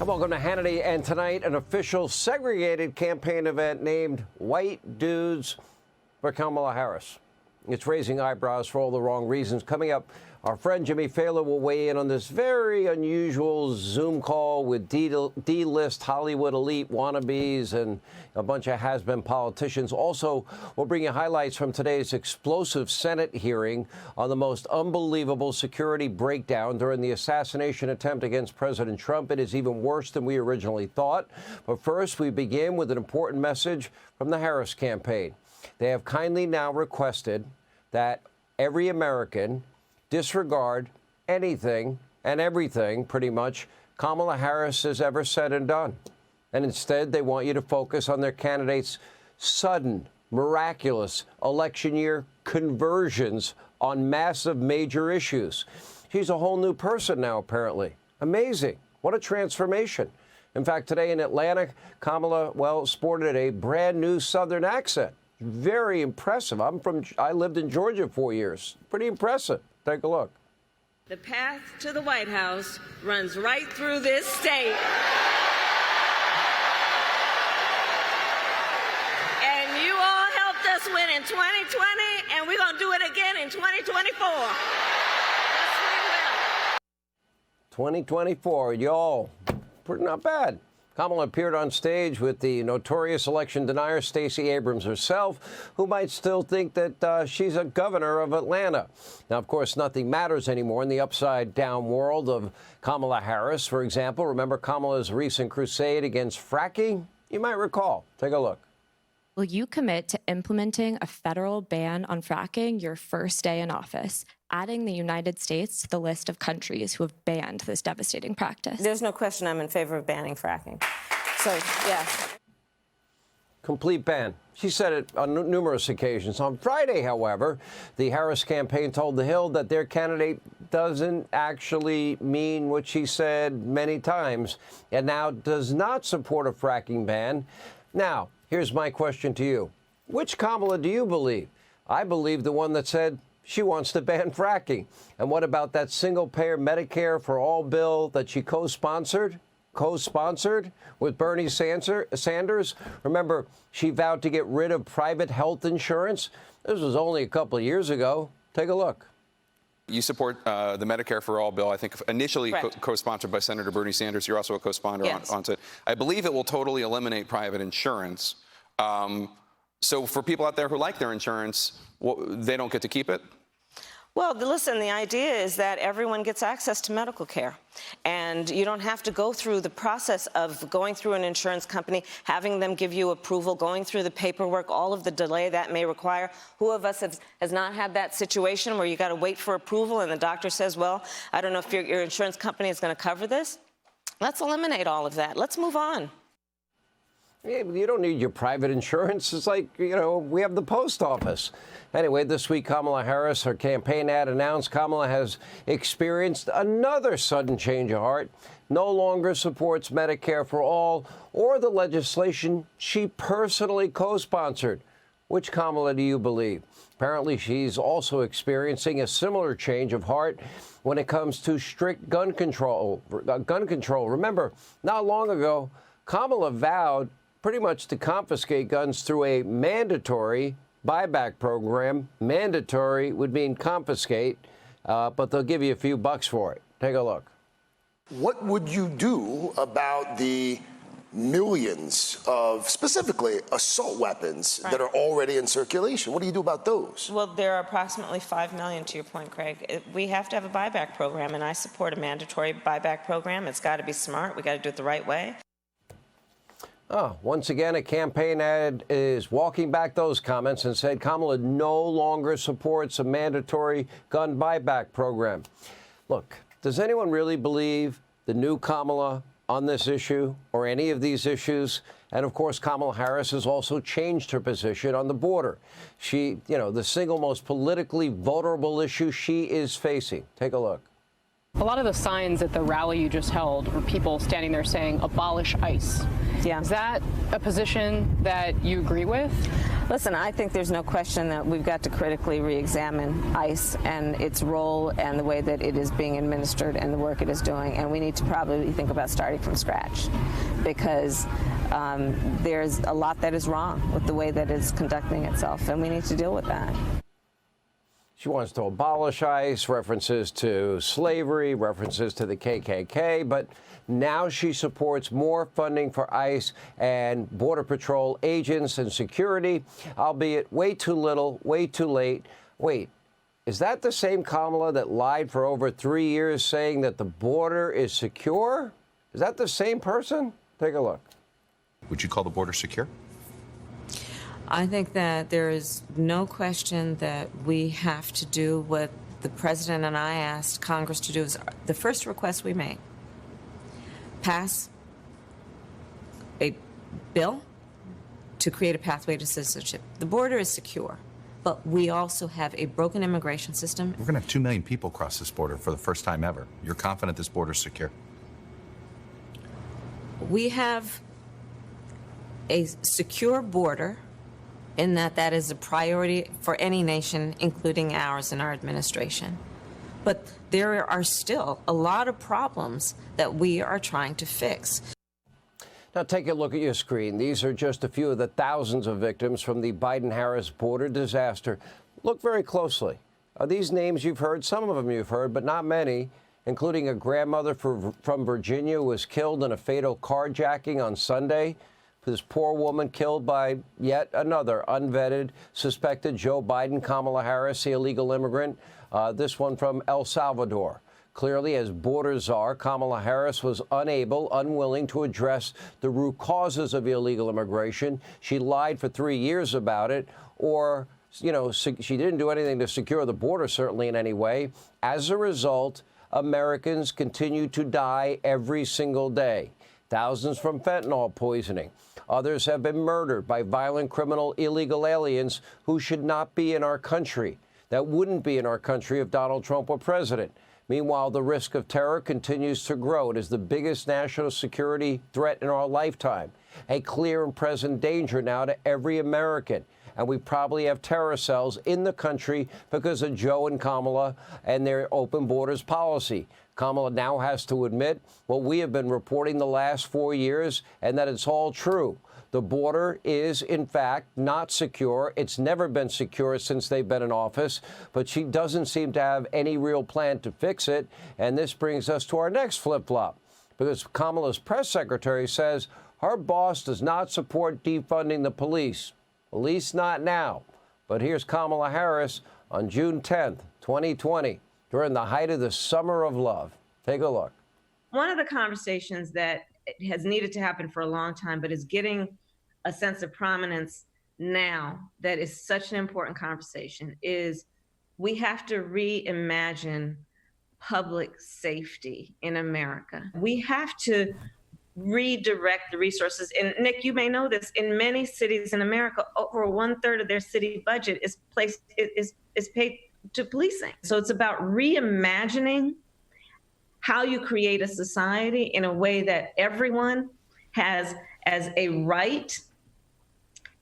Welcome to Hannity, and tonight an official segregated campaign event named White Dudes for Kamala Harris. It's raising eyebrows for all the wrong reasons. Coming up, our friend Jimmy Fallon will weigh in on this very unusual Zoom call with D-list Hollywood elite wannabes and a bunch of has-been politicians. Also, we'll bring you highlights from today's explosive Senate hearing on the most unbelievable security breakdown during the assassination attempt against President Trump. It is even worse than we originally thought. But first, we begin with an important message from the Harris campaign. They have kindly now requested that every American disregard anything and everything, pretty much, Kamala Harris has ever said and done. And instead, they want you to focus on their candidates' sudden, miraculous election year conversions on massive major issues. She's a whole new person now, apparently. Amazing. What a transformation. In fact, today in Atlanta, Kamala, well, sported a brand new Southern accent. Very impressive. I lived in Georgia 4 years. Pretty impressive. Take a look. The path to the White House runs right through this state. And you all helped us win in 2020, and we're going to do it again in 2024. Yes, we will. 2024, y'all. Pretty not bad. Kamala appeared on stage with the notorious election denier Stacey Abrams herself, who might still think that she's a governor of Atlanta. Now, of course, nothing matters anymore in the upside-down world of Kamala Harris. For example, remember Kamala's recent crusade against fracking? You might recall. Take a look. Will you commit to implementing a federal ban on fracking your first day in office, adding the United States to the list of countries who have banned this devastating practice? There's no question I'm in favor of banning fracking. So, yes. Complete ban. She said it on numerous occasions. On Friday, however, the Harris campaign told The Hill that their candidate doesn't actually mean what she said many times and now does not support a fracking ban. Now, here's my question to you. Which Kamala do you believe? I believe the one that said she wants to ban fracking. And what about that single-payer Medicare for all bill that she co-sponsored with Bernie Sanders? Remember, she vowed to get rid of private health insurance. This was only a couple of years ago. Take a look. You support the Medicare for All bill, I think initially co-sponsored by Senator Bernie Sanders. You're also a co-sponsor on it. I believe it will totally eliminate private insurance. So for people out there who like their insurance, they don't get to keep it? Well, listen, the idea is that everyone gets access to medical care. And you don't have to go through the process of going through an insurance company, having them give you approval, going through the paperwork, all of the delay that may require. Who of us has not had that situation where you got to wait for approval and the doctor says, well, I don't know if your insurance company is going to cover this? Let's eliminate all of that. Let's move on. Yeah, you don't need your private insurance. It's like, you know, we have the post office. Anyway, this week, Kamala Harris, her campaign ad announced Kamala has experienced another sudden change of heart, no longer supports Medicare for all or the legislation she personally co-sponsored. Which Kamala do you believe? Apparently, she's also experiencing a similar change of heart when it comes to strict gun control. Remember, not long ago, Kamala vowed pretty much to confiscate guns through a mandatory buyback program. Mandatory would mean confiscate, but they'll give you a few bucks for it. Take a look. What would you do about the millions of, specifically, assault weapons that are already in circulation? What do you do about those? Well, there are approximately 5 million, to your point, Craig. We have to have a buyback program, and I support a mandatory buyback program. It's got to be smart. We got to do it the right way. Once again, a campaign ad is walking back those comments and said Kamala no longer supports a mandatory gun buyback program. Look, does anyone really believe the new Kamala on this issue or any of these issues? And, of course, Kamala Harris has also changed her position on the border. She, you know, the single most politically vulnerable issue she is facing. Take a look. A lot of the signs at the rally you just held were people standing there saying, abolish ICE. Yeah. Is that a position that you agree with? Listen, I think there's no question that we've got to critically re-examine ICE and its role and the way that it is being administered and the work it is doing. And we need to probably think about starting from scratch, because there's a lot that is wrong with the way that it's conducting itself, and we need to deal with that. She wants to abolish ICE, references to slavery, references to the KKK, but now she supports more funding for ICE and Border Patrol agents and security, albeit way too little, way too late. Wait, is that the same Kamala that lied for over 3 years saying that the border is secure? Is that the same person? Take a look. Would you call the border secure? I think that there is no question that we have to do what the president and I asked Congress to do. Is the first request we made: pass a bill to create a pathway to citizenship. The border is secure, but we also have a broken immigration system. We're going to have 2 million people cross this border for the first time ever. You're confident this border is secure? We have a secure border, in that is a priority for any nation, including ours and our administration. But there are still a lot of problems that we are trying to fix. Now take a look at your screen. These are just a few of the thousands of victims from the Biden-Harris border disaster. Look very closely. Are these names you've heard? Some of them you've heard, but not many, including a grandmother from Virginia who was killed in a fatal carjacking on Sunday. This poor woman killed by yet another unvetted, suspected Joe Biden, Kamala Harris, the illegal immigrant. This one from El Salvador. Clearly, as border czar, Kamala Harris was unwilling to address the root causes of illegal immigration. She lied for 3 years about it, or, you know, she didn't do anything to secure the border, certainly in any way. As a result, Americans continue to die every single day. Thousands from fentanyl poisoning. Others have been murdered by violent criminal illegal aliens who should not be in our country, that wouldn't be in our country if Donald Trump were president. Meanwhile, the risk of terror continues to grow. It is the biggest national security threat in our lifetime, a clear and present danger now to every American. And we probably have terror cells in the country because of Joe and Kamala and their open borders policy. Kamala now has to admit what we have been reporting the last 4 years, and that it's all true. The border is, in fact, not secure. It's never been secure since they've been in office, but she doesn't seem to have any real plan to fix it. And this brings us to our next flip-flop, because Kamala's press secretary says her boss does not support defunding the police, at least not now. But here's Kamala Harris on June 10th, 2020. During the height of the summer of love. Take a look. One of the conversations that has needed to happen for a long time, but is getting a sense of prominence now, that is such an important conversation, is we have to reimagine public safety in America. We have to redirect the resources. And Nick, you may know this, in many cities in America, over 1/3 of their city budget is paid to policing. So it's about reimagining how you create a society in a way that everyone has as a right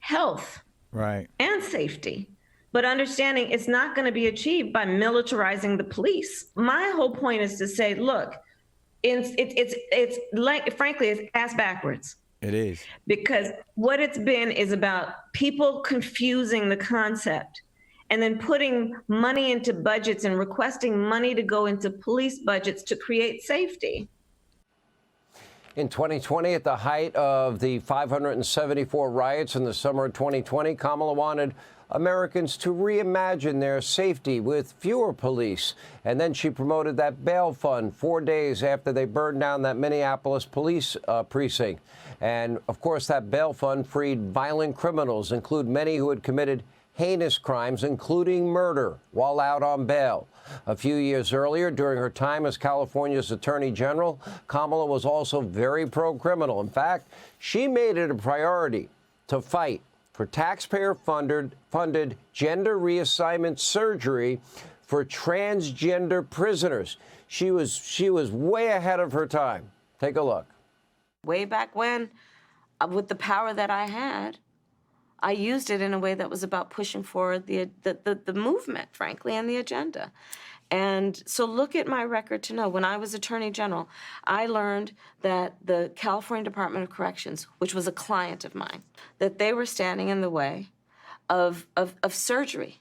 health and safety, but understanding it's not going to be achieved by militarizing the police. My whole point is to say, look, it's like, frankly, it's ass backwards. It is. Because what it's been is about people confusing the concept and then putting money into budgets and requesting money to go into police budgets to create safety. In 2020, at the height of the 574 riots in the summer of 2020, Kamala wanted Americans to reimagine their safety with fewer police. And then she promoted that bail fund 4 days after they burned down that Minneapolis police precinct. And, of course, that bail fund freed violent criminals, including many who had committed heinous crimes, including murder, while out on bail. A few years earlier, during her time as California's Attorney General, Kamala was also very pro-criminal. In fact, she made it a priority to fight for taxpayer-funded gender reassignment surgery for transgender prisoners. She was way ahead of her time. Take a look. Way back when, with the power that I had, I used it in a way that was about pushing forward the movement, frankly, and the agenda. And so look at my record to know. When I was Attorney General, I learned that the California Department of Corrections, which was a client of mine, that they were standing in the way of surgery.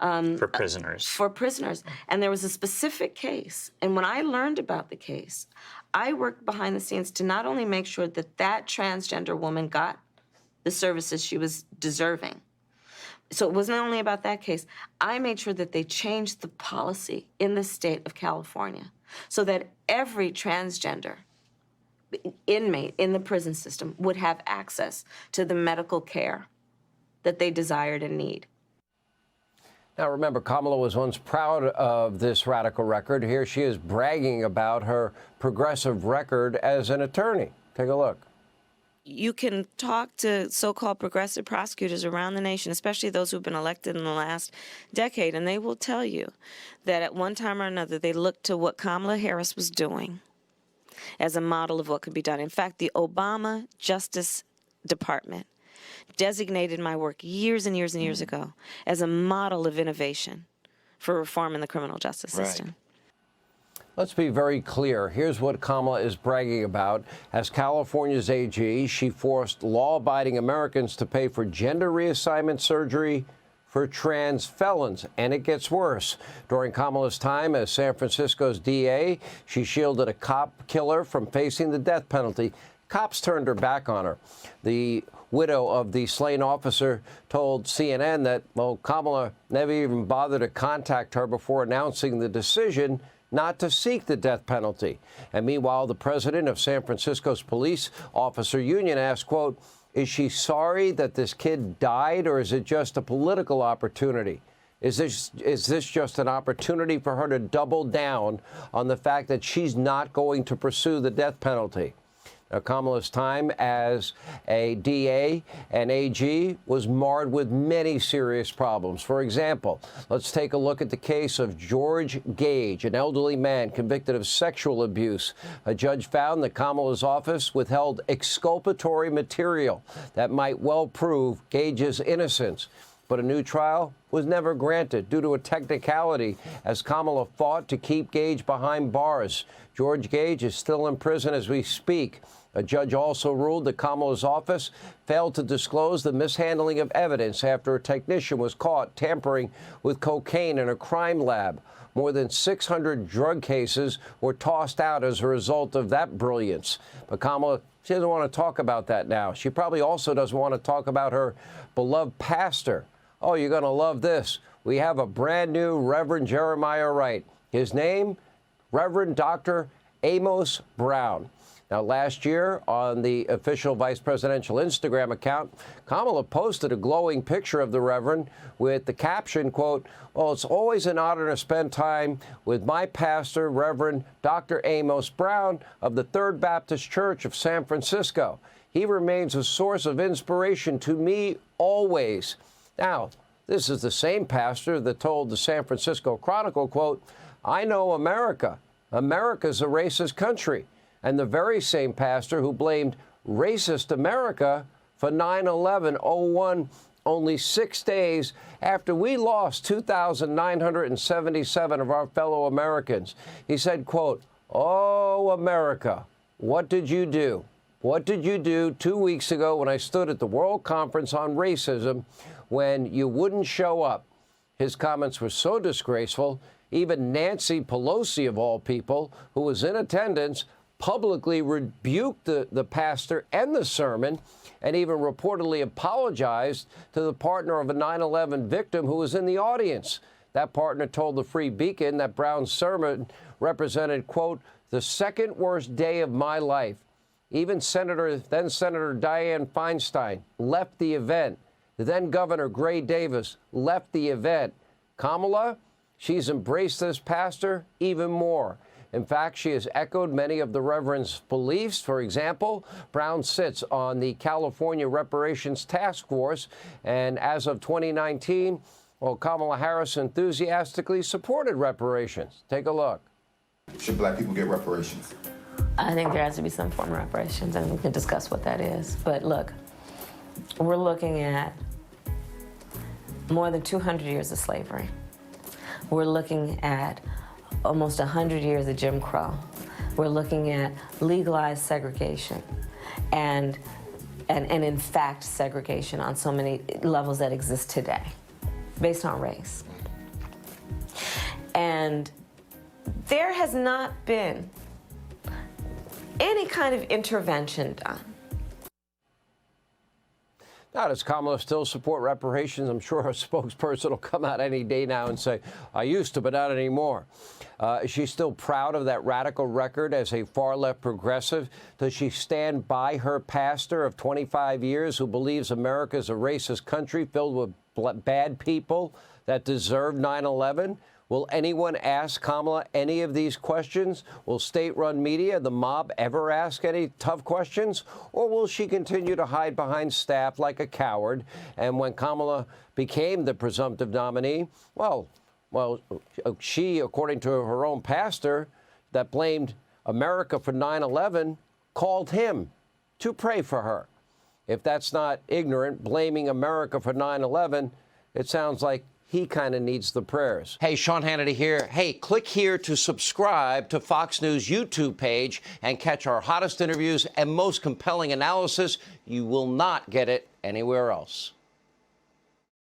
For prisoners. For prisoners. And there was a specific case. And when I learned about the case, I worked behind the scenes to not only make sure that that transgender woman got the services she was deserving. So it wasn't only about that case. I made sure that they changed the policy in the state of California so that every transgender inmate in the prison system would have access to the medical care that they desired and need. Now, remember, Kamala was once proud of this radical record. Here she is bragging about her progressive record as an attorney. Take a look. You can talk to so-called progressive prosecutors around the nation, especially those who've been elected in the last decade, and they will tell you that at one time or another they looked to what Kamala Harris was doing as a model of what could be done. In fact, the Obama Justice Department designated my work years and years and years ago as a model of innovation for reform in the criminal justice system. Let's be very clear. Here's what Kamala is bragging about. As California's AG, she forced law-abiding Americans to pay for gender reassignment surgery for trans felons. And it gets worse. During Kamala's time as San Francisco's DA, she shielded a cop killer from facing the death penalty. Cops turned her back on her. The widow of the slain officer told CNN that, well, Kamala never even bothered to contact her before announcing the decision not to seek the death penalty. And meanwhile, the president of San Francisco's police officer union asked, quote, is she sorry that this kid died, or is it just a political opportunity? Is this just an opportunity for her to double down on the fact that she's not going to pursue the death penalty? Now, Kamala's time as a DA and AG was marred with many serious problems. For example, let's take a look at the case of George Gage, an elderly man convicted of sexual abuse. A judge found that Kamala's office withheld exculpatory material that might well prove Gage's innocence. But a new trial was never granted due to a technicality as Kamala fought to keep Gage behind bars. George Gage is still in prison as we speak. A judge also ruled that Kamala's office failed to disclose the mishandling of evidence after a technician was caught tampering with cocaine in a crime lab. More than 600 drug cases were tossed out as a result of that brilliance. But Kamala, she doesn't want to talk about that now. She probably also doesn't want to talk about her beloved pastor. Oh, you're going to love this. We have a brand new Reverend Jeremiah Wright. His name, Reverend Dr. Amos Brown. Now, last year, on the official vice presidential Instagram account, Kamala posted a glowing picture of the Reverend with the caption, quote, well, it's always an honor to spend time with my pastor, Reverend Dr. Amos Brown of the Third Baptist Church of San Francisco. He remains a source of inspiration to me always. Now, this is the same pastor that told the San Francisco Chronicle, quote, I know America. America's a racist country. And the very same pastor who blamed racist America for 9/11/01 only 6 days after we lost 2,977 of our fellow Americans. He said, quote, oh, America, what did you do? What did you do 2 weeks ago when I stood at the World Conference on Racism when you wouldn't show up? His comments were so disgraceful, even Nancy Pelosi, of all people, who was in attendance, publicly rebuked the pastor and the sermon, and even reportedly apologized to the partner of a 9/11 victim who was in the audience. That partner told the Free Beacon that Brown's sermon represented, quote, the second worst day of my life. Even then Senator Dianne Feinstein left the event. The then Governor Gray Davis left the event. Kamala, she's embraced this pastor even more. In fact, she has echoed many of the Reverend's beliefs. For example, Brown sits on the California Reparations Task Force, and as of 2019, well, Kamala Harris enthusiastically supported reparations. Take a look. Should black people get reparations? I think there has to be some form of reparations, and we can discuss what that is. But look, we're looking at more than 200 years of slavery. We're looking at almost 100 years of Jim Crow. We're looking at legalized segregation and in fact segregation on so many levels that exist today based on race. And there has not been any kind of intervention done. Now, does Kamala still support reparations? I'm sure her spokesperson will come out any day now and say, I used to, but not anymore. Is she still proud of that radical record as a far-left progressive? Does she stand by her pastor of 25 years who believes America is a racist country filled with bad people that deserve 9/11? Will anyone ask Kamala any of these questions? Will state-run media, the mob, ever ask any tough questions? Or will she continue to hide behind staff like a coward? And when Kamala became the presumptive nominee, well, she, according to her own pastor that blamed America for 9/11, called him to pray for her. If that's not ignorant, blaming America for 9/11, it sounds like he kind of needs the prayers. Hey, Sean Hannity here. Hey, click here to subscribe to Fox News YouTube page and catch our hottest interviews and most compelling analysis. You will not get it anywhere else.